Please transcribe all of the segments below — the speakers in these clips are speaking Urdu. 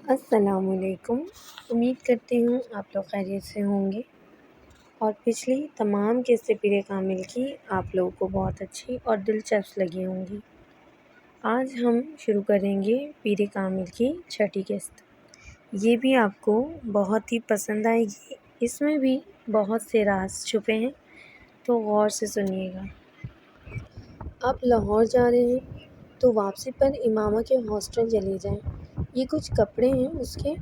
السلام علیکم۔ امید کرتی ہوں آپ لوگ خیریت سے ہوں گے اور پچھلی تمام قصے پیر کامل کی آپ لوگوں کو بہت اچھی اور دلچسپ لگی ہوں گی۔ آج ہم شروع کریں گے پیر کامل کی چھٹی قسط۔ یہ بھی آپ کو بہت ہی پسند آئے گی، اس میں بھی بہت سے راز چھپے ہیں، تو غور سے سنیے گا۔ آپ لاہور جا رہے ہیں تو واپسی پر امامہ کے ہاسٹل چلے جائیں۔ یہ کچھ کپڑے ہیں اس کے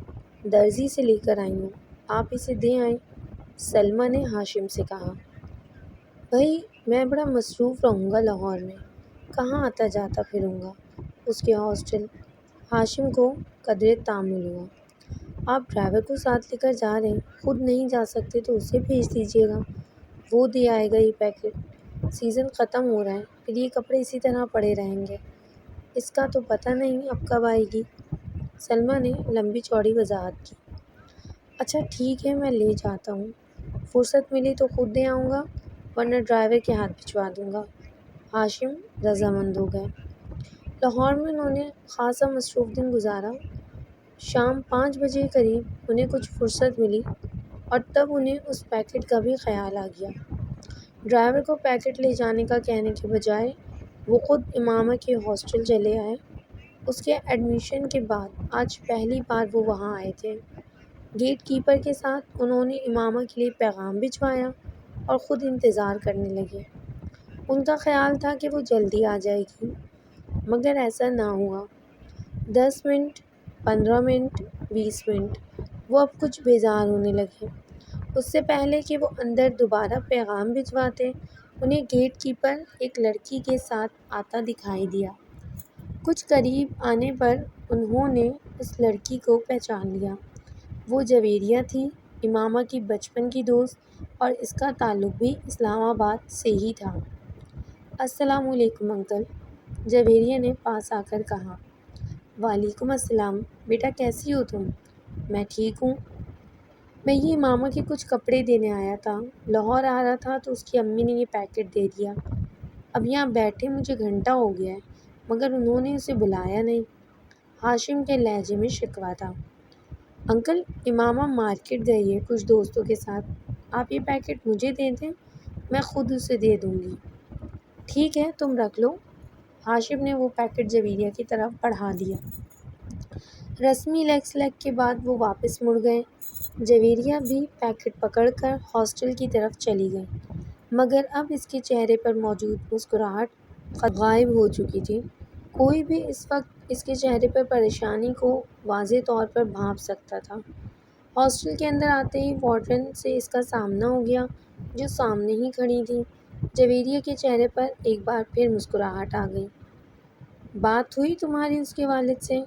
درزی سے لے کر آئی ہوں، آپ اسے دے آئیں۔ سلمیٰ نے ہاشم سے کہا۔ بھائی میں بڑا مصروف رہوں گا لاہور میں، کہاں آتا جاتا پھروں گا اس کے ہاسٹل۔ ہاشم کو قدرے تامل ہوا۔ آپ ڈرائیور کو ساتھ لے کر جا رہے ہیں، خود نہیں جا سکتے تو اسے بھیج دیجیے گا، وہ دے آئے گا یہ پیکٹ۔ سیزن ختم ہو رہا ہے، پھر یہ کپڑے اسی طرح پڑے رہیں گے، اس کا تو پتہ نہیں اب کب آئے گی۔ سلمیٰ نے لمبی چوڑی وضاحت کی۔ اچھا ٹھیک ہے، میں لے جاتا ہوں، فرصت ملی تو خود دے آؤں گا ورنہ ڈرائیور کے ہاتھ بھجوا دوں گا۔ ہاشم رضامند ہو گئے۔ لاہور میں انہوں نے خاصا مصروف دن گزارا۔ شام 5 بجے قریب انہیں کچھ فرصت ملی اور تب انہیں اس پیکٹ کا بھی خیال آ گیا۔ ڈرائیور کو پیکٹ لے جانے کا کہنے کے بجائے وہ خود امامہ کے ہاسٹل چلے آئے۔ اس کے ایڈمیشن کے بعد آج پہلی بار وہ وہاں آئے تھے۔ گیٹ کیپر کے ساتھ انہوں نے امامہ کے لیے پیغام بھجوایا اور خود انتظار کرنے لگے۔ ان کا خیال تھا کہ وہ جلدی آ جائے گی، مگر ایسا نہ ہوا۔ 10 منٹ، 15 منٹ، 20 منٹ، وہ اب کچھ بیزار ہونے لگے۔ اس سے پہلے کہ وہ اندر دوبارہ پیغام بھجواتے انہیں گیٹ کیپر ایک لڑکی کے ساتھ آتا دکھائی دیا۔ کچھ قریب آنے پر انہوں نے اس لڑکی کو پہچان لیا۔ وہ جویریہ تھی، امامہ کی بچپن کی دوست، اور اس کا تعلق بھی اسلام آباد سے ہی تھا۔ السلام علیکم انکل، جویریہ نے پاس آ کر کہا۔ وعلیکم السلام، بیٹا کیسی ہو تم؟ میں ٹھیک ہوں۔ میں یہ امامہ کے کچھ کپڑے دینے آیا تھا، لاہور آ رہا تھا تو اس کی امی نے یہ پیکٹ دے دیا۔ اب یہاں بیٹھے مجھے گھنٹہ ہو گیا ہے مگر انہوں نے اسے بلایا نہیں۔ ہاشم کے لہجے میں شکوہ تھا۔ انکل امامہ مارکیٹ گئی ہے کچھ دوستوں کے ساتھ، آپ یہ پیکٹ مجھے دے دیں، میں خود اسے دے دوں گی۔ ٹھیک ہے تم رکھ لو۔ ہاشم نے وہ پیکٹ جویریہ کی طرف بڑھا دیا۔ رسمی لیگ سلیگ کے بعد وہ واپس مڑ گئے۔ جویریہ بھی پیکٹ پکڑ کر ہاسٹل کی طرف چلی گئی، مگر اب اس کے چہرے پر موجود مسکراہٹ غائب ہو چکی تھی۔ کوئی بھی اس وقت اس کے چہرے پر پریشانی کو واضح طور پر بھانپ سکتا تھا۔ ہاسٹل کے اندر آتے ہی وارڈن سے اس کا سامنا ہو گیا جو سامنے ہی کھڑی تھی۔ جویریہ کے چہرے پر ایک بار پھر مسکراہٹ آ گئی۔ بات ہوئی تمہاری اس کے والد سے؟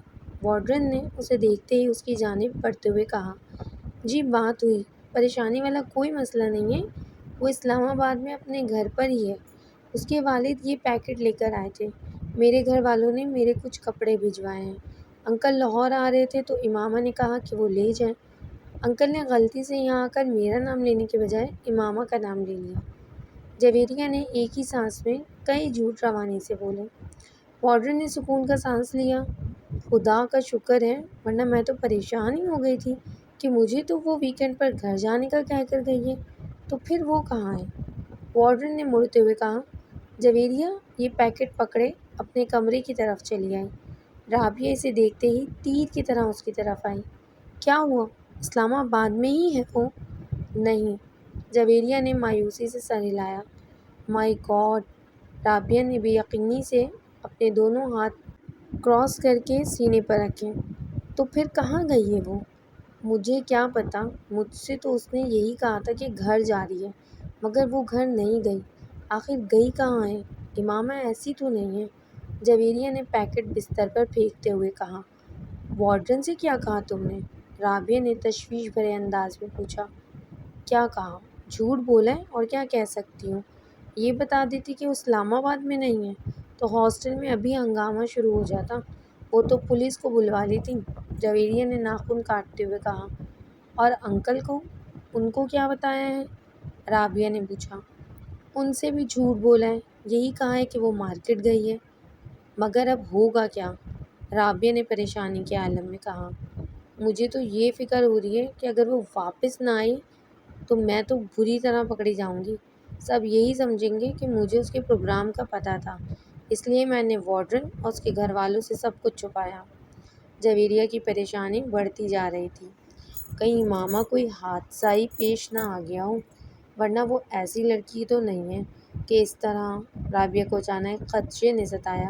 وارڈن نے اسے دیکھتے ہی اس کی جانب بڑھتے ہوئے کہا۔ جی بات ہوئی، پریشانی والا کوئی مسئلہ نہیں ہے، وہ اسلام آباد میں اپنے گھر پر ہی ہے۔ اس کے والد یہ پیکٹ لے کر آئے تھے، میرے گھر والوں نے میرے کچھ کپڑے بھجوائے ہیں۔ انکل لاہور آ رہے تھے تو امامہ نے کہا کہ وہ لے جائیں۔ انکل نے غلطی سے یہاں آ کر میرا نام لینے کے بجائے امامہ کا نام لے لیا۔ جویریہ نے ایک ہی سانس میں کئی جھوٹ روانی سے بولے۔ وارڈن نے سکون کا سانس لیا۔ خدا کا شکر ہے، ورنہ میں تو پریشان ہی ہو گئی تھی کہ مجھے تو وہ ویکنڈ پر گھر جانے کا کہہ کر گئی ہے، تو پھر وہ کہاں ہے؟ وارڈن نے مڑتے ہوئے کہا۔ جویریہ یہ پیکٹ پکڑے اپنے کمرے کی طرف چلی آئی۔ رابعہ اسے دیکھتے ہی تیر کی طرح اس کی طرف آئی۔ کیا ہوا؟ اسلام آباد میں ہی ہے وہ؟ نہیں، جویریہ نے مایوسی سے سر ہلایا۔ مائی گاڈ! رابعہ نے بے یقینی سے اپنے دونوں ہاتھ کراس کر کے سینے پر رکھے۔ تو پھر کہاں گئی ہے وہ؟ مجھے کیا پتہ، مجھ سے تو اس نے یہی کہا تھا کہ گھر جا رہی ہے، مگر وہ گھر نہیں گئی۔ آخر گئی کہاں ہے؟ امامہ ایسی تو نہیں ہے؟ جویریہ نے پیکٹ بستر پر پھینکتے ہوئے کہا۔ وارڈن سے کیا کہا تم نے؟ رابعہ نے تشویش بھرے انداز میں پوچھا۔ کیا کہا؟ جھوٹ بولا ہے اور کیا کہہ سکتی ہوں؟ یہ بتا دیتی کہ وہ اسلام آباد میں نہیں ہے تو ہاسٹل میں ابھی ہنگامہ شروع ہو جاتا، وہ تو پولیس کو بلوا لیتی۔ جویریہ نے ناخن کاٹتے ہوئے کہا۔ اور انکل کو، ان کو کیا بتایا ہے؟ رابعہ نے پوچھا۔ ان سے بھی جھوٹ بولا ہے، یہی کہا ہے کہ وہ مارکیٹ گئی ہے۔ مگر اب ہوگا کیا؟ رابعہ نے پریشانی کے عالم میں کہا۔ مجھے تو یہ فکر ہو رہی ہے کہ اگر وہ واپس نہ آئی تو میں تو بری طرح پکڑی جاؤں گی۔ سب یہی سمجھیں گے کہ مجھے اس کے پروگرام کا پتہ تھا، اس لیے میں نے وارڈن اور اس کے گھر والوں سے سب کچھ چھپایا۔ جویریہ کی پریشانی بڑھتی جا رہی تھی۔ کہیں ماما کوئی حادثہ ہی پیش نہ آ گیا ہو، ورنہ وہ ایسی لڑکی تو نہیں ہے کہ اس طرح۔ رابعہ کو اچانک خدشے نے ستایا۔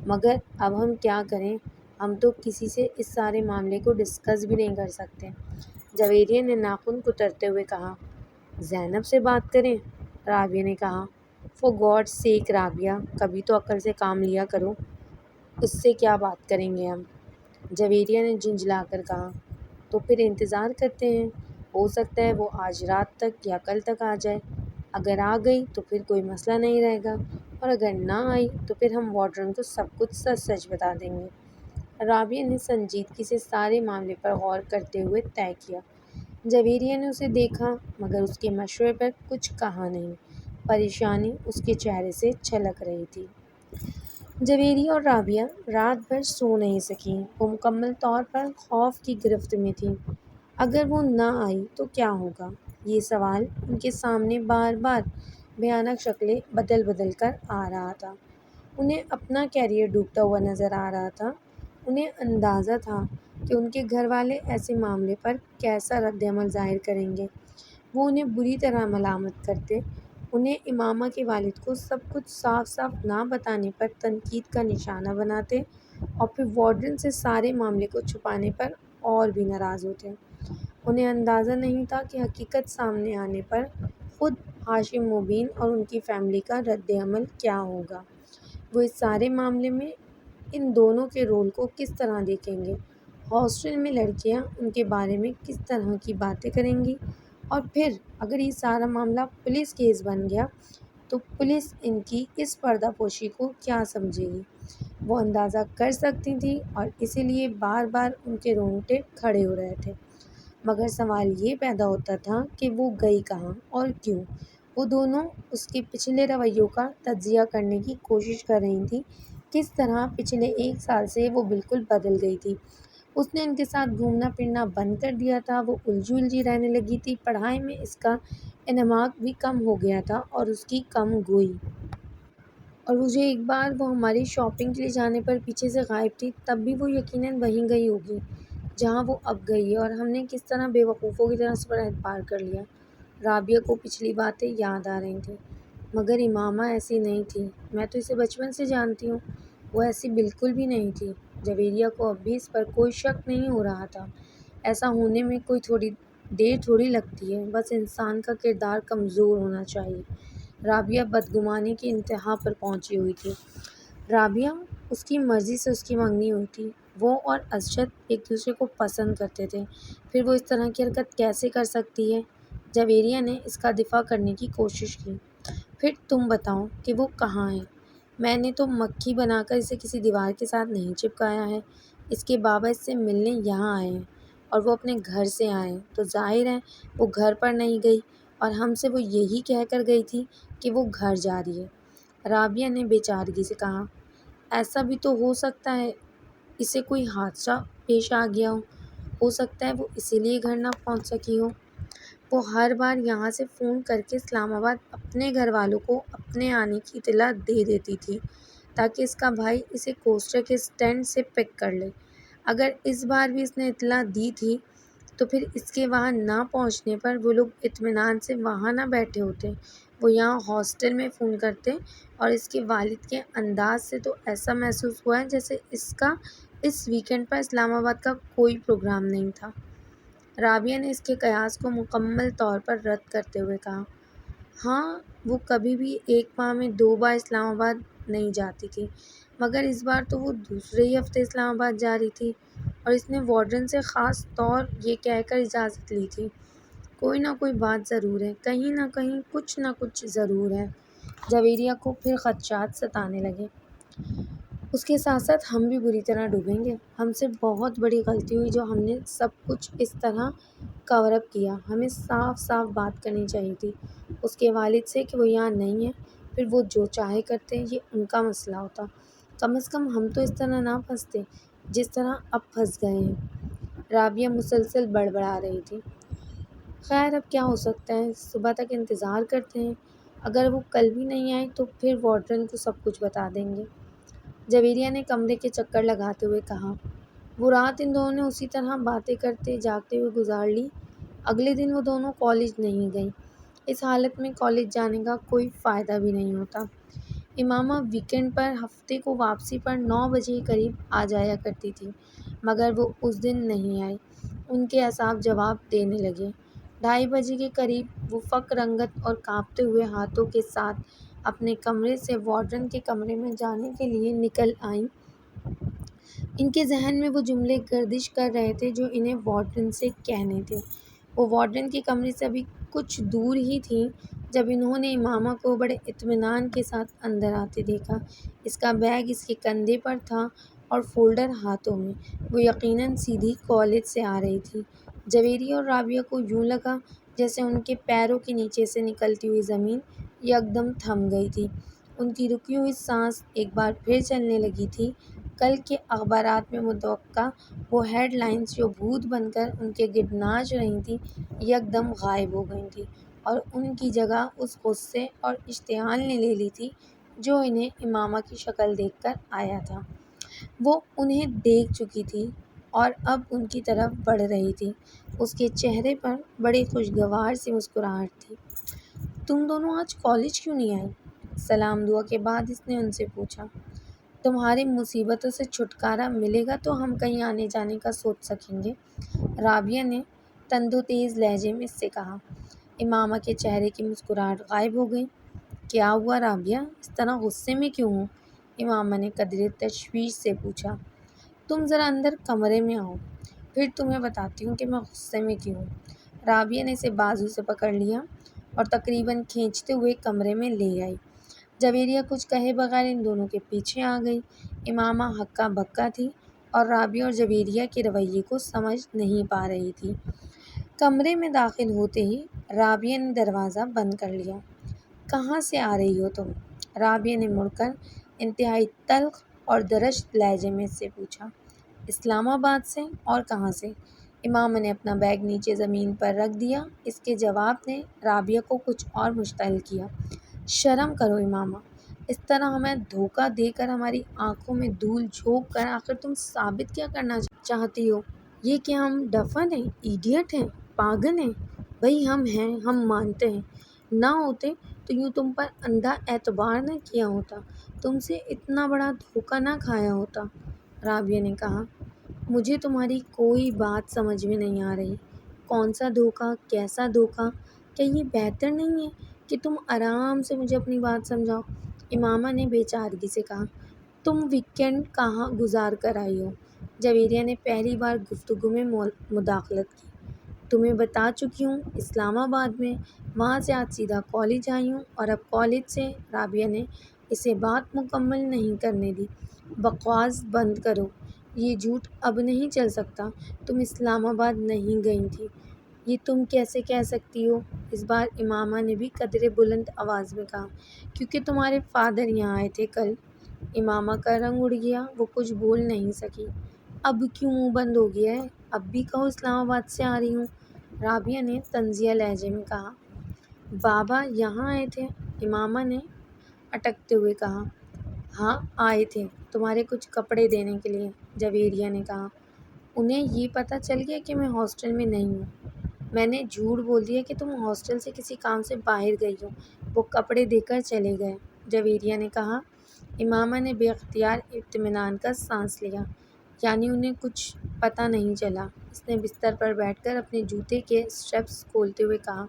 مگر اب ہم کیا کریں؟ ہم تو کسی سے اس سارے معاملے کو ڈسکس بھی نہیں کر سکتے۔ جویریہ نے ناخن کترتے ہوئے کہا۔ زینب سے بات کریں؟ رابعہ نے کہا۔ فار گاڈ سیک رابعہ، کبھی تو عقل سے کام لیا کرو۔ اس سے کیا بات کریں گے ہم؟ جویریہ نے جھنجھلا کر کہا۔ تو پھر انتظار کرتے ہیں، ہو سکتا ہے وہ آج رات تک یا کل تک آ جائے۔ اگر آ گئی تو پھر کوئی مسئلہ نہیں رہے گا، اور اگر نہ آئی تو پھر ہم وارڈن کو سب کچھ سچ سچ بتا دیں گے۔ رابعہ نے سنجیدگی سے سارے معاملے پر غور کرتے ہوئے طے کیا۔ جویریہ نے اسے دیکھا مگر اس کے مشورے پر کچھ کہا نہیں۔ پریشانی اس کے چہرے سے چھلک رہی تھی۔ جویریہ اور رابعہ رات بھر سو نہیں سکیں۔ وہ مکمل طور پر خوف کی گرفت میں تھیں۔ اگر وہ نہ آئی تو کیا ہوگا؟ یہ سوال ان کے سامنے بار بار بھیانک شکلیں بدل بدل کر آ رہا تھا۔ انہیں اپنا کیریئر ڈوبتا ہوا نظر آ رہا تھا۔ انہیں اندازہ تھا کہ ان کے گھر والے ایسے معاملے پر کیسا رد عمل ظاہر کریں گے۔ وہ انہیں بری طرح ملامت کرتے، انہیں امامہ کے والد کو سب کچھ صاف صاف نہ بتانے پر تنقید کا نشانہ بناتے، اور پھر وارڈن سے سارے معاملے کو چھپانے پر اور بھی ناراض ہوتے۔ انہیں اندازہ نہیں تھا کہ حقیقت سامنے آنے پر خود ہاشم مبین اور ان کی فیملی کا رد عمل کیا ہوگا۔ وہ اس سارے معاملے میں ان دونوں کے رول کو کس طرح دیکھیں گے؟ ہاسٹل میں لڑکیاں ان کے بارے میں کس طرح کی باتیں کریں گی؟ اور پھر اگر یہ سارا معاملہ پولیس کیس بن گیا تو پولیس ان کی اس پردہ پوشی کو کیا سمجھے گی؟ وہ اندازہ کر سکتی تھی، اور اسی لیے بار بار ان کے رونگٹے کھڑے ہو رہے تھے۔ مگر سوال یہ پیدا ہوتا تھا کہ وہ گئی کہاں اور کیوں؟ وہ دونوں اس کے پچھلے رویوں کا تجزیہ کرنے کی کوشش کر رہی تھیں۔ کس طرح پچھلے 1 سال سے وہ بالکل بدل گئی تھی۔ اس نے ان کے ساتھ گھومنا پھرنا بند کر دیا تھا، وہ الجھی الجھی رہنے لگی تھی، پڑھائی میں اس کا انہماک بھی کم ہو گیا تھا اور اس کی کم گوئی۔ اور مجھے ایک بار وہ ہماری شاپنگ کے لیے جانے پر پیچھے سے غائب تھی، تب بھی وہ یقیناً وہیں گئی ہوگی جہاں وہ اب گئی ہے، اور ہم نے کس طرح بے وقوفوں کی طرح اس پر اعتبار کر لیا۔ رابعہ کو پچھلی باتیں یاد آ رہی تھیں۔ مگر امامہ ایسی نہیں تھی، میں تو اسے بچپن سے جانتی ہوں، وہ ایسی بالکل بھی نہیں تھی۔ جویریہ کو اب بھی اس پر کوئی شک نہیں ہو رہا تھا۔ ایسا ہونے میں کوئی تھوڑی دیر تھوڑی لگتی ہے، بس انسان کا کردار کمزور ہونا چاہیے۔ رابعہ بدگمانی کی انتہا پر پہنچی ہوئی تھی۔ رابعہ اس کی مرضی سے اس کی منگنی ہوئی تھی۔ وہ اور اسجد ایک دوسرے کو پسند کرتے تھے، پھر وہ اس طرح کی حرکت کیسے کر سکتی ہے؟ جویریہ نے اس کا دفاع کرنے کی کوشش کی۔ پھر تم بتاؤ کہ وہ کہاں ہے؟ میں نے تو مکھی بنا کر اسے کسی دیوار کے ساتھ نہیں چپکایا ہے۔ اس کے بابا اس سے ملنے یہاں آئے ہیں، اور وہ اپنے گھر سے آئے ہیں، تو ظاہر ہے وہ گھر پر نہیں گئی، اور ہم سے وہ یہی کہہ کر گئی تھی کہ وہ گھر جا رہی ہے۔ رابعہ نے بے چارگی سے کہا۔ ایسا بھی تو ہو سکتا ہے اسے کوئی حادثہ پیش آ گیا ہو سکتا ہے وہ اسی لیے گھر نہ پہنچ سکی ہو۔ وہ ہر بار یہاں سے فون کر کے اسلام آباد اپنے گھر والوں کو اپنے آنے کی اطلاع دے دیتی تھی، تاکہ اس کا بھائی اسے کوسٹر کے اسٹینڈ سے پک کر لے۔ اگر اس بار بھی اس نے اطلاع دی تھی تو پھر اس کے وہاں نہ پہنچنے پر وہ لوگ اطمینان سے وہاں نہ بیٹھے ہوتے، وہ یہاں ہاسٹل میں فون کرتے، اور اس کے والد کے انداز سے تو ایسا محسوس ہوا ہے جیسے اس کا اس ویکینڈ پر اسلام آباد کا کوئی پروگرام نہیں تھا۔ رابعہ نے اس کے قیاس کو مکمل طور پر رد کرتے ہوئے کہا۔ ہاں، وہ کبھی بھی ایک ماہ میں 2 بار اسلام آباد نہیں جاتی تھی، مگر اس بار تو وہ دوسرے ہی ہفتے اسلام آباد جا رہی تھی، اور اس نے وارڈن سے خاص طور یہ کہہ کر اجازت لی تھی۔ کوئی نہ کوئی بات ضرور ہے، کہیں نہ کہیں کچھ نہ کچھ ضرور ہے۔ جویریہ کو پھر خدشات ستانے لگے۔ اس کے ساتھ ساتھ ہم بھی بری طرح ڈوبیں گے۔ ہم سے بہت بڑی غلطی ہوئی جو ہم نے سب کچھ اس طرح کور اپ کیا۔ ہمیں صاف صاف بات کرنی چاہیے تھی اس کے والد سے کہ وہ یہاں نہیں ہے، پھر وہ جو چاہے کرتے، یہ ان کا مسئلہ ہوتا۔ کم از کم ہم تو اس طرح نہ پھنستے جس طرح اب پھنس گئے ہیں۔ رابعہ مسلسل بڑبڑا رہی تھی۔ خیر اب کیا ہو سکتا ہے، صبح تک انتظار کرتے ہیں، اگر وہ کل بھی نہیں آئے تو پھر وارڈن کو سب کچھ بتا دیں گے۔ جویریہ نے کمرے کے چکر لگاتے ہوئے کہا۔ وہ رات ان دونوں نے اسی طرح باتیں کرتے جاگتے ہوئے گزار لی۔ اگلے دن وہ دونوں کالج نہیں گئیں۔ اس حالت میں کالج جانے کا کوئی فائدہ بھی نہیں ہوتا۔ امامہ ویکینڈ پر ہفتے کو واپسی پر 9 بجے کے قریب آ جایا کرتی تھی، مگر وہ اس دن نہیں آئی۔ ان کے اعصاب جواب دینے لگے۔ 2:30 بجے کے قریب وہ فک رنگت اور کانپتے ہوئے ہاتھوں کے ساتھ اپنے کمرے سے وارڈن کے کمرے میں جانے کے لیے نکل آئیں۔ ان کے ذہن میں وہ جملے گردش کر رہے تھے جو انہیں وارڈن سے کہنے تھے۔ وہ وارڈن کے کمرے سے ابھی کچھ دور ہی تھیں جب انہوں نے امامہ کو بڑے اطمینان کے ساتھ اندر آتے دیکھا۔ اس کا بیگ اس کے کندھے پر تھا اور فولڈر ہاتھوں میں۔ وہ یقیناً سیدھی کالج سے آ رہی تھی۔ جویریہ اور رابعہ کو یوں لگا جیسے ان کے پیروں کے نیچے سے نکلتی ہوئی زمین یکدم تھم گئی تھی۔ ان کی رکی ہوئی سانس ایک بار پھر چلنے لگی تھی۔ کل کے اخبارات میں متوقع وہ ہیڈ لائنز جو بھوت بن کر ان کے گرد ناچ رہی تھیں یکدم غائب ہو گئی تھیں اور ان کی جگہ اس غصے اور اشتعال نے لے لی تھی جو انہیں امامہ کی شکل دیکھ کر آیا تھا۔ وہ انہیں دیکھ چکی تھی اور اب ان کی طرف بڑھ رہی تھی۔ اس کے چہرے پر بڑی خوشگوار سی مسکراہٹ تھی۔ تم دونوں آج کالج کیوں نہیں آئے؟ سلام دعا کے بعد اس نے ان سے پوچھا۔ تمہاری مصیبتوں سے چھٹکارا ملے گا تو ہم کہیں آنے جانے کا سوچ سکیں گے، رابعہ نے تند و تیز لہجے میں اس سے کہا۔ امامہ کے چہرے کی مسکراہٹ غائب ہو گئی۔ کیا ہوا رابعہ، اس طرح غصے میں کیوں ہو؟ امامہ نے قدرے تشویش سے پوچھا۔ تم ذرا اندر کمرے میں آؤ، پھر تمہیں بتاتی ہوں کہ میں غصے میں کیوں ہوں۔ رابعہ نے اسے بازو سے پکڑ لیا اور تقریباً کھینچتے ہوئے کمرے میں لے آئی۔ جویریہ کچھ کہے بغیر ان دونوں کے پیچھے آ گئی۔ امامہ ہکا بکا تھی اور رابعہ اور جویریہ کے رویے کو سمجھ نہیں پا رہی تھی۔ کمرے میں داخل ہوتے ہی رابعہ نے دروازہ بند کر لیا۔ کہاں سے آ رہی ہو تم؟ رابعہ نے مڑ کر انتہائی تلخ اور درشت لہجے میں اس سے پوچھا۔ اسلام آباد سے، اور کہاں سے؟ امامہ نے اپنا بیگ نیچے زمین پر رکھ دیا۔ اس کے جواب نے رابعہ کو کچھ اور مشتعل کیا۔ شرم کرو امامہ، اس طرح ہمیں دھوکہ دے کر ہماری آنکھوں میں دھول جھونک کر آخر تم ثابت کیا کرنا چاہتی ہو؟ یہ کہ ہم ڈفن ہیں، ایڈیٹ ہیں، پاگل ہیں؟ بھئی ہم ہیں، ہم مانتے ہیں۔ نہ ہوتے تو یوں تم پر اندھا اعتبار نہ کیا ہوتا، تم سے اتنا بڑا دھوکہ نہ کھایا ہوتا، رابعہ نے کہا۔ مجھے تمہاری کوئی بات سمجھ میں نہیں آ رہی۔ کون سا دھوکہ، کیسا دھوکہ؟ کیا یہ بہتر نہیں ہے کہ تم آرام سے مجھے اپنی بات سمجھاؤ؟ امامہ نے بے چارگی سے کہا۔ تم ویکینڈ کہاں گزار کر آئی ہو؟ جویریہ نے پہلی بار گفتگو میں مداخلت کی۔ تمہیں بتا چکی ہوں، اسلام آباد میں، وہاں سے آج سیدھا کالج آئی ہوں اور اب کالج سے۔ رابعہ نے اسے بات مکمل نہیں کرنے دی۔ بکواس بند کرو، یہ جھوٹ اب نہیں چل سکتا، تم اسلام آباد نہیں گئی تھیں۔ یہ تم کیسے کہہ سکتی ہو؟ اس بار امامہ نے بھی قدرے بلند آواز میں کہا۔ کیونکہ تمہارے فادر یہاں آئے تھے کل۔ امامہ کا رنگ اڑ گیا، وہ کچھ بول نہیں سکی۔ اب کیوں منہ بند ہو گیا ہے؟ اب بھی کہو اسلام آباد سے آ رہی ہوں، رابعہ نے طنزیہ لہجے میں کہا۔ بابا یہاں آئے تھے، امامہ نے اٹکتے ہوئے کہا۔ ہاں آئے تھے، تمہارے کچھ کپڑے دینے کے لیے، جویریہ نے کہا۔ انہیں یہ پتہ چل گیا کہ میں ہاسٹل میں نہیں ہوں۔ میں نے جھوٹ بول دیا کہ تم ہاسٹل سے کسی کام سے باہر گئی ہو، وہ کپڑے دے کر چلے گئے، جویریہ نے کہا۔ امامہ نے بے اختیار اطمینان کا سانس لیا۔ یعنی انہیں کچھ پتہ نہیں چلا؟ اس نے بستر پر بیٹھ کر اپنے جوتے کے اسٹریپس کھولتے ہوئے کہا۔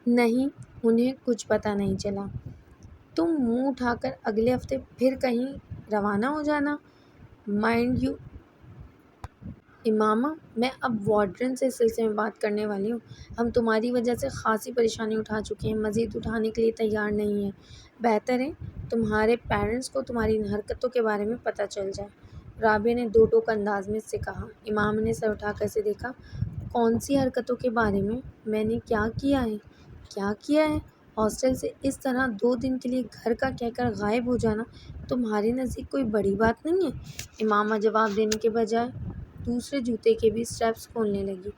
نہیں، انہیں کچھ پتہ نہیں چلا۔ تم منہ اٹھا کر اگلے ہفتے پھر کہیں روانہ ہو جانا، مائنڈ یو۔ امامہ میں اب وارڈن سے اس سلسلے میں بات کرنے والی ہوں۔ ہم تمہاری وجہ سے خاصی پریشانی اٹھا چکے ہیں، مزید اٹھانے کے لیے تیار نہیں ہیں۔ بہتر ہے تمہارے پیرنٹس کو تمہاری ان حرکتوں کے بارے میں پتہ چل جائے، رابعہ نے دو ٹوک انداز میں اس سے کہا۔ امامہ نے سر اٹھا کر اسے دیکھا۔ کون سی حرکتوں کے بارے میں؟ میں نے کیا کیا ہے؟ کیا کیا ہے؟ ہاسٹل سے اس طرح 2 دن کے لیے گھر کا کہہ کر غائب ہو جانا تمہارے نزدیک کوئی بڑی بات نہیں ہے؟ امامہ جواب دینے کے بجائے دوسرے جوتے کے بھی اسٹیپس کھولنے لگی۔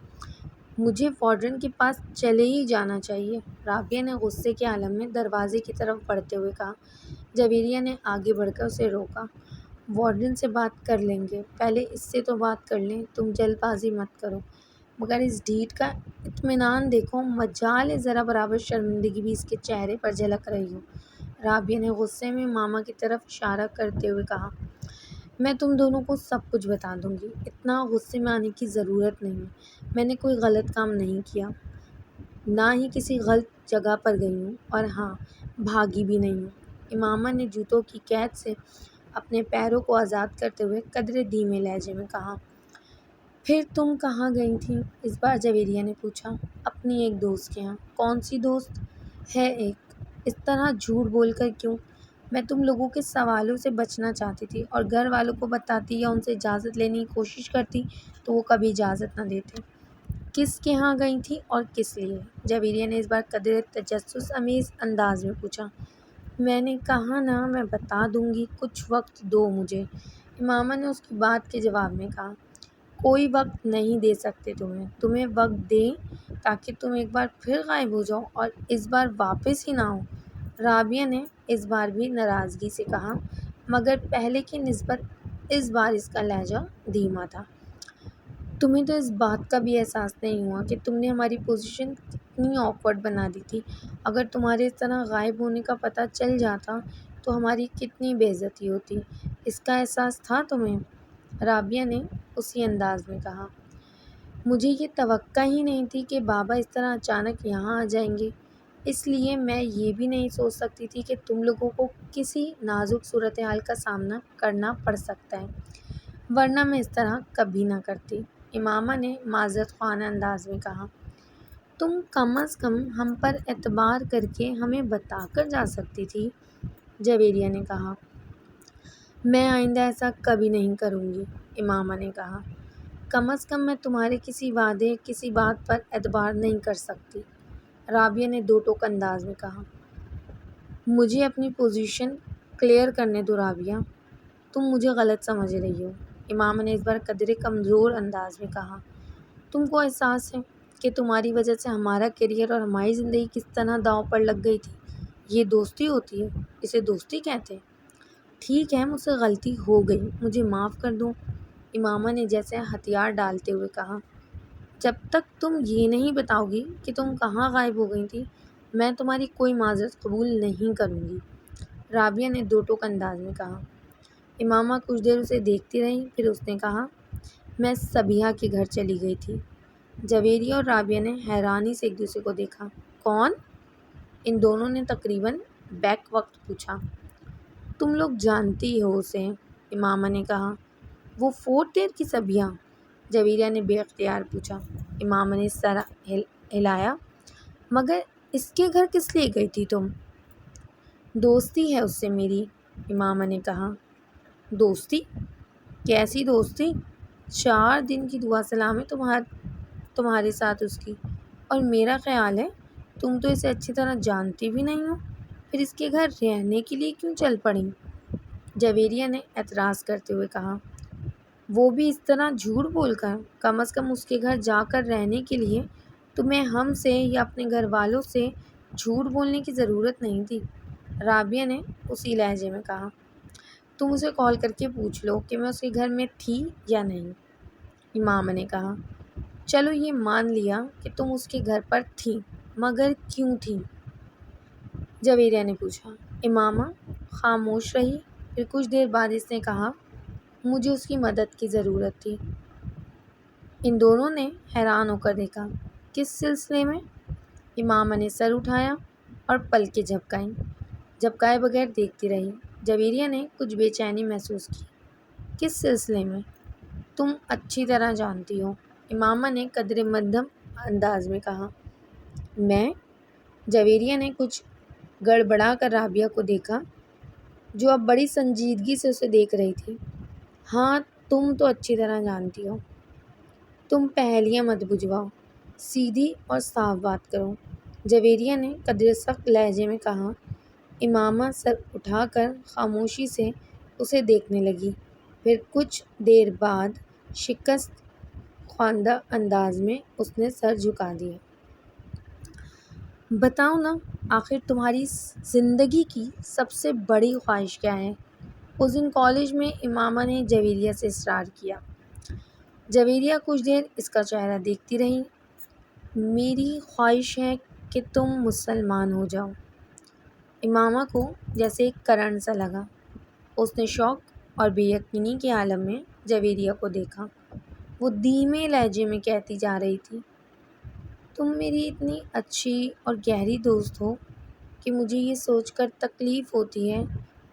مجھے وارڈن کے پاس چلے ہی جانا چاہیے، رابعہ نے غصے کے عالم میں دروازے کی طرف بڑھتے ہوئے کہا۔ جویریہ نے آگے بڑھ کر اسے روکا۔ وارڈن سے بات کر لیں گے، پہلے اس سے تو بات کر لیں، تم جلد بازی مت کرو، مگر اس ڈھیٹ کا اطمینان دیکھو، مجال ہے ذرا برابر شرمندگی بھی اس کے چہرے پر جھلک رہی ہو۔ رابعہ نے غصے میں ماما کی طرف اشارہ کرتے ہوئے کہا، میں تم دونوں کو سب کچھ بتا دوں گی، اتنا غصے میں آنے کی ضرورت نہیں ہے، میں نے کوئی غلط کام نہیں کیا، نہ ہی کسی غلط جگہ پر گئی ہوں، اور ہاں، بھاگی بھی نہیں ہوں۔ امامہ نے جوتوں کی قید سے اپنے پیروں کو آزاد کرتے ہوئے قدرے دھیمے لہجے میں کہا۔ پھر تم کہاں گئی تھی؟ اس بار جویریہ نے پوچھا۔ اپنی ایک دوست کے یہاں۔ کون سی دوست؟ ہے ایک۔ اس طرح جھوٹ بول کر کیوں؟ میں تم لوگوں کے سوالوں سے بچنا چاہتی تھی، اور گھر والوں کو بتاتی یا ان سے اجازت لینے کی کوشش کرتی تو وہ کبھی اجازت نہ دیتے۔ کس کے یہاں گئی تھی اور کس لیے؟ جویریہ نے اس بار قدرے تجسس آمیز انداز میں پوچھا۔ میں نے کہا نا، میں بتا دوں گی، کچھ وقت دو مجھے، امامہ نے اس کی بات کے جواب میں کہا۔ کوئی وقت نہیں دے سکتے تمہیں وقت دیں تاکہ تم ایک بار پھر غائب ہو جاؤ اور اس بار واپس ہی نہ آؤ، رابعہ نے اس بار بھی ناراضگی سے کہا، مگر پہلے کی نسبت اس بار اس کا لہجہ دھیما تھا۔ تمہیں تو اس بات کا بھی احساس نہیں ہوا کہ تم نے ہماری پوزیشن کتنی آکورڈ بنا دی تھی، اگر تمہارے اس طرح غائب ہونے کا پتہ چل جاتا تو ہماری کتنی بے عزتی ہوتی، اس کا احساس تھا تمہیں؟ رابعہ نے اسی انداز میں کہا۔ مجھے یہ توقع ہی نہیں تھی کہ بابا اس طرح اچانک یہاں آ جائیں گے، اس لیے میں یہ بھی نہیں سوچ سکتی تھی کہ تم لوگوں کو کسی نازک صورتحال کا سامنا کرنا پڑ سکتا ہے، ورنہ میں اس طرح کبھی نہ کرتی، امامہ نے معذرت خواہ انداز میں کہا۔ تم کم از کم ہم پر اعتبار کر کے ہمیں بتا کر جا سکتی تھی، جویریہ نے کہا۔ میں آئندہ ایسا کبھی نہیں کروں گی، امامہ نے کہا۔ کم از کم میں تمہارے کسی وعدے، کسی بات پر اعتبار نہیں کر سکتی، رابعہ نے دو ٹوک انداز میں کہا۔ مجھے اپنی پوزیشن کلیئر کرنے دو رابعہ، تم مجھے غلط سمجھ رہی ہو، امامہ نے اس بار قدرے کمزور انداز میں کہا۔ تم کو احساس ہے کہ تمہاری وجہ سے ہمارا کیریئر اور ہماری زندگی کس طرح داؤ پر لگ گئی تھی، یہ دوستی ہوتی ہے، اسے دوستی کہتے ہیں۔ ٹھیک ہے، مجھ سے غلطی ہو گئی، مجھے معاف کر دو، امامہ نے جیسے ہتھیار ڈالتے ہوئے کہا۔ جب تک تم یہ نہیں بتاؤ گی کہ تم کہاں غائب ہو گئی تھی، میں تمہاری کوئی معذرت قبول نہیں کروں گی، رابعہ نے دو ٹوک انداز میں کہا۔ امامہ کچھ دیر اسے دیکھتی رہیں، پھر اس نے کہا، میں صبیحہ کے گھر چلی گئی تھی۔ جویریہ اور رابعہ نے حیرانی سے ایک دوسرے کو دیکھا۔ کون؟ ان دونوں نے تقریباً بیک وقت پوچھا۔ تم لوگ جانتی ہو اسے، امامہ نے کہا۔ وہ 4th ایئر کی صبیحہ؟ جویریہ نے بے اختیار پوچھا۔ امامہ نے سر ہلایا۔ مگر اس کے گھر کس لیے گئی تھی تم؟ دوستی ہے اس سے میری، امامہ نے کہا۔ دوستی؟ کیسی دوستی؟ 4 دن کی دعا سلام ہے تمہارے ساتھ اس کی، اور میرا خیال ہے تم تو اسے اچھی طرح جانتی بھی نہیں ہو، پھر اس کے گھر رہنے کے لیے کیوں چل پڑیں؟ جویریہ نے اعتراض کرتے ہوئے کہا۔ وہ بھی اس طرح جھوٹ بول کر؟ کم از کم اس کے گھر جا کر رہنے کے لیے تمہیں ہم سے یا اپنے گھر والوں سے جھوٹ بولنے کی ضرورت نہیں تھی، رابعہ نے اسی لہجے میں کہا۔ تم اسے کال کر کے پوچھ لو کہ میں اس کے گھر میں تھی یا نہیں، امامہ نے کہا۔ چلو یہ مان لیا کہ تم اس کے گھر پر تھیں، مگر کیوں تھیں؟ جویریہ نے پوچھا۔ امامہ خاموش رہی، پھر کچھ دیر بعد اس نے کہا، مجھے اس کی مدد کی ضرورت تھی۔ ان دونوں نے حیران ہو کر دیکھا۔ کس سلسلے میں؟ امامہ نے سر اٹھایا اور پلکیں جھپکائے بغیر دیکھتی رہی۔ جویریہ نے کچھ بے چینی محسوس کی۔ کس سلسلے میں؟ تم اچھی طرح جانتی ہو، امامہ نے قدرے مدھم انداز میں کہا۔ میں؟ جویریہ نے کچھ گڑبڑا کر رابعہ کو دیکھا، جو اب بڑی سنجیدگی سے اسے دیکھ رہی تھی۔ ہاں، تم تو اچھی طرح جانتی ہو۔ تم پہیلیاں مت بجھواؤ، سیدھی اور صاف بات کرو، جویریہ نے قدرے سخت لہجے میں کہا۔ امامہ سر اٹھا کر خاموشی سے اسے دیکھنے لگی، پھر کچھ دیر بعد شکست خواندہ انداز میں اس نے سر جھکا دیا۔ بتاؤ نا، آخر تمہاری زندگی کی سب سے بڑی خواہش کیا ہے؟ اس دن کالج میں امامہ نے جویریہ سے اصرار کیا۔ جویریہ کچھ دیر اس کا چہرہ دیکھتی رہی۔ میری خواہش ہے کہ تم مسلمان ہو جاؤ۔ امامہ کو جیسے ایک کرنٹ سا لگا۔ اس نے شوق اور بے یقینی کے عالم میں جویریہ کو دیکھا۔ وہ دھیمے لہجے میں کہتی جا رہی تھی، تم میری اتنی اچھی اور گہری دوست ہو کہ مجھے یہ سوچ کر تکلیف ہوتی ہے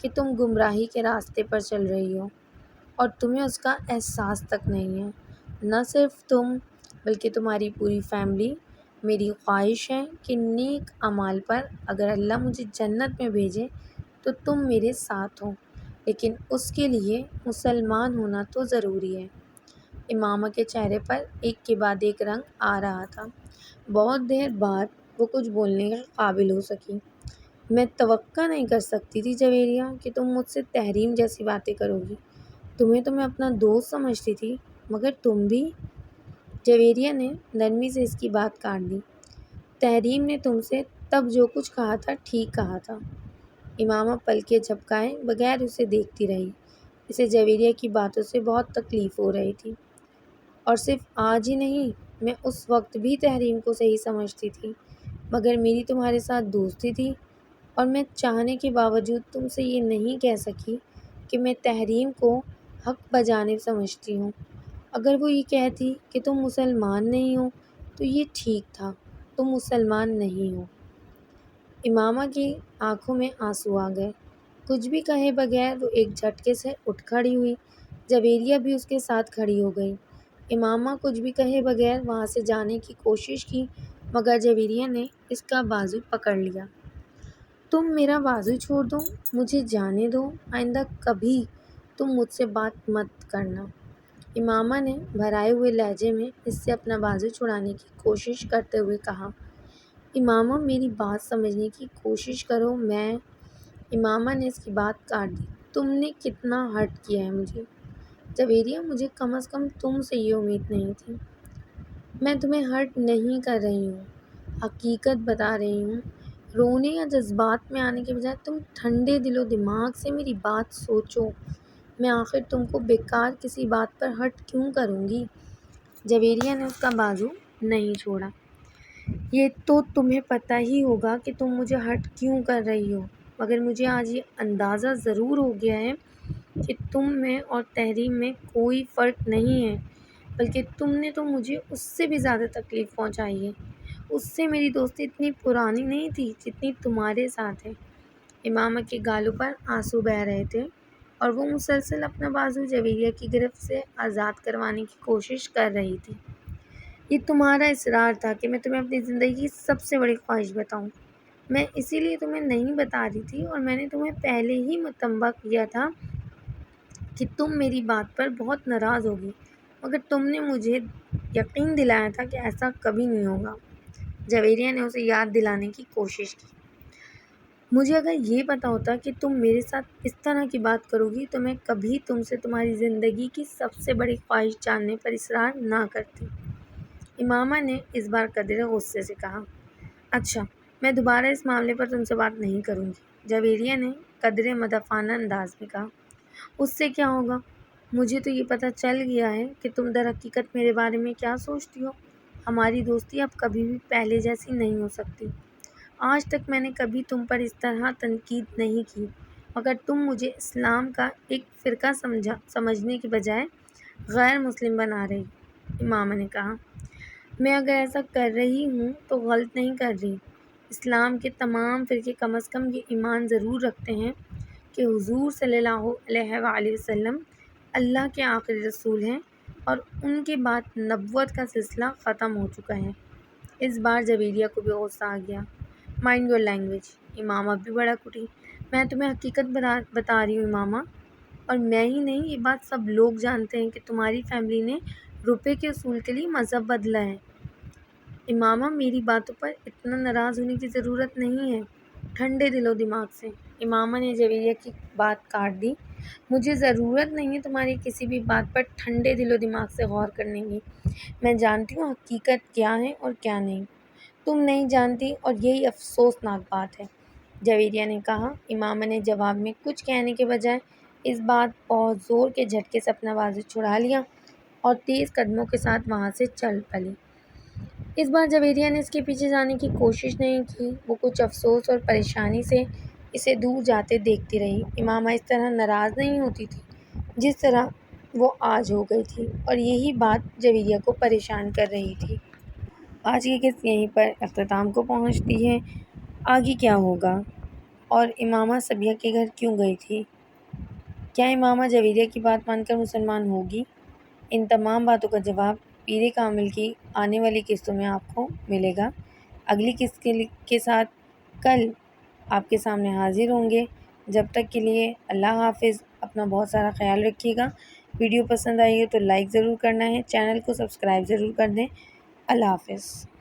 کہ تم گمراہی کے راستے پر چل رہی ہو اور تمہیں اس کا احساس تک نہیں ہے۔ نہ صرف تم بلکہ تمہاری پوری فیملی۔ میری خواہش ہے کہ نیک اعمال پر اگر اللہ مجھے جنت میں بھیجے تو تم میرے ساتھ ہو، لیکن اس کے لیے مسلمان ہونا تو ضروری ہے۔ امامہ کے چہرے پر ایک کے بعد ایک رنگ آ رہا تھا۔ بہت دیر بعد وہ کچھ بولنے کے قابل ہو سکی۔ میں توقع نہیں کر سکتی تھی جویریہ کہ تم مجھ سے تحریم جیسی باتیں کرو گی۔ تمہیں تو میں اپنا دوست سمجھتی تھی، مگر تم بھی۔ جویریہ نے نرمی سے اس کی بات کاٹ دی۔ تحریم نے تم سے تب جو کچھ کہا تھا ٹھیک کہا تھا۔ امامہ پلکیں جھپکائے بغیر اسے دیکھتی رہی۔ اسے جویریہ کی باتوں سے بہت تکلیف ہو رہی تھی، اور صرف آج ہی نہیں، میں اس وقت بھی تحریم کو صحیح سمجھتی تھی، مگر میری تمہارے ساتھ دوستی تھی اور میں چاہنے کے باوجود تم سے یہ نہیں کہہ سکی کہ میں تحریم کو حق بجانب سمجھتی ہوں۔ اگر وہ یہ کہتی کہ تم مسلمان نہیں ہو تو یہ ٹھیک تھا، تم مسلمان نہیں ہو۔ امامہ کی آنکھوں میں آنسو آ گئے۔ کچھ بھی کہے بغیر وہ ایک جھٹکے سے اٹھ کھڑی ہوئی۔ جویریہ بھی اس کے ساتھ کھڑی ہو گئی۔ امامہ کچھ بھی کہے بغیر وہاں سے جانے کی کوشش کی، مگر جویریہ نے اس کا بازو پکڑ لیا۔ تم میرا بازو چھوڑ دو، مجھے جانے دو، آئندہ کبھی تم مجھ سے بات مت کرنا۔ امامہ نے بھرائے ہوئے لہجے میں اس سے اپنا بازو چھڑانے کی کوشش کرتے ہوئے کہا۔ امامہ میری بات سمجھنے کی کوشش کرو۔ امامہ نے اس کی بات کاٹ دی۔ تم نے کتنا ہرٹ کیا ہے مجھے جویریہ، مجھے کم از کم تم سے یہ امید نہیں تھی۔ میں تمہیں ہرٹ نہیں کر رہی ہوں، حقیقت بتا رہی ہوں۔ رونے یا جذبات میں آنے کے بجائے تم ٹھنڈے دل و دماغ سے میری بات سوچو۔ میں آخر تم کو بیکار کسی بات پر ہرٹ کیوں کروں گی؟ جویریہ نے اس کا بازو نہیں چھوڑا۔ یہ تو تمہیں پتہ ہی ہوگا کہ تم مجھے ہرٹ کیوں کر رہی ہو، مگر مجھے آج یہ اندازہ ضرور ہو گیا ہے کہ تم میں اور تحریم میں کوئی فرق نہیں ہے، بلکہ تم نے تو مجھے اس سے بھی زیادہ تکلیف پہنچائی ہے۔ اس سے میری دوستی اتنی پرانی نہیں تھی جتنی تمہارے ساتھ ہے۔ امامہ کے گالوں پر آنسو بہہ رہے تھے اور وہ مسلسل اپنا بازو جویریہ کی گرفت سے آزاد کروانے کی کوشش کر رہی تھی۔ یہ تمہارا اصرار تھا کہ میں تمہیں اپنی زندگی کی سب سے بڑی خواہش بتاؤں۔ میں اسی لیے تمہیں نہیں بتا رہی تھی، اور میں نے تمہیں پہلے ہی متنبہ کیا تھا کہ تم میری بات پر بہت ناراض ہوگی، مگر تم نے مجھے یقین دلایا تھا کہ ایسا کبھی نہیں ہوگا۔ جویریہ نے اسے یاد دلانے کی کوشش کی۔ مجھے اگر یہ پتہ ہوتا کہ تم میرے ساتھ اس طرح کی بات کرو گی تو میں کبھی تم سے تمہاری زندگی کی سب سے بڑی خواہش جاننے پر اصرار نہ کرتی۔ امامہ نے اس بار قدرے غصے سے کہا۔ اچھا، میں دوبارہ اس معاملے پر تم سے بات نہیں کروں گی، جویریہ نے قدرے مدافعانہ انداز میں کہا۔ اس سے کیا ہوگا؟ مجھے تو یہ پتہ چل گیا ہے کہ تم در حقیقت میرے بارے میں کیا سوچتی ہو۔ ہماری دوستی اب کبھی بھی پہلے جیسی نہیں ہو سکتی۔ آج تک میں نے کبھی تم پر اس طرح تنقید نہیں کی، مگر تم مجھے اسلام کا ایک فرقہ سمجھنے کے بجائے غیر مسلم بنا رہی۔ امامہ نے کہا، میں اگر ایسا کر رہی ہوں تو غلط نہیں کر رہی۔ اسلام کے تمام فرقے کم از کم یہ ایمان ضرور رکھتے ہیں کہ حضور صلی اللہ علیہ وآلہ وسلم اللہ کے آخری رسول ہیں اور ان کے بعد نبوت کا سلسلہ ختم ہو چکا ہے۔ اس بار جویریہ کو بھی غصہ آ گیا۔ مائنڈ یور لینگویج، امامہ بھی بڑک اٹھی۔ میں تمہیں حقیقت بتا رہی ہوں امامہ، اور میں ہی نہیں، یہ بات سب لوگ جانتے ہیں کہ تمہاری فیملی نے روپے کے اصول کے لیے مذہب بدلا ہے۔ امامہ میری باتوں پر اتنا ناراض ہونے کی ضرورت نہیں ہے، ٹھنڈے دل و دماغ سے۔ امامہ نے جویریہ کی بات کاٹ دی۔ مجھے ضرورت نہیں ہے تمہاری کسی بھی بات پر ٹھنڈے دل و دماغ سے غور کرنے کی۔ میں جانتی ہوں حقیقت کیا ہے اور کیا نہیں۔ تم نہیں جانتی اور یہی افسوسناک بات ہے، جویریہ نے کہا۔ امامہ نے جواب میں کچھ کہنے کے بجائے اس بات بہت زور کے جھٹکے سے اپنا بازو چھڑا لیا اور تیز قدموں کے ساتھ وہاں سے چل پڑی۔ اس بار جویریہ نے اس کے پیچھے جانے کی کوشش نہیں کی۔ وہ کچھ افسوس اور پریشانی سے اسے دور جاتے دیکھتی رہی۔ امامہ اس طرح ناراض نہیں ہوتی تھی جس طرح وہ آج ہو گئی تھی، اور یہی بات جویریہ کو پریشان کر رہی تھی۔ آج کی قسط یہیں پر اختتام کو پہنچتی ہے۔ آگے کیا ہوگا؟ اور امامہ صبیحہ کے گھر کیوں گئی تھی؟ کیا امامہ جویریہ کی بات مان کر مسلمان ہوگی؟ ان تمام باتوں کا جواب پیر کامل کی آنے والی قسطوں میں آپ کو ملے گا۔ اگلی قسط کے ساتھ کل آپ کے سامنے حاضر ہوں گے۔ جب تک کے لیے اللہ حافظ۔ اپنا بہت سارا خیال رکھیے گا۔ ویڈیو پسند آئی ہے تو لائک ضرور کرنا ہے، چینل کو سبسکرائب ضرور کر دیں۔ اللہ حافظ۔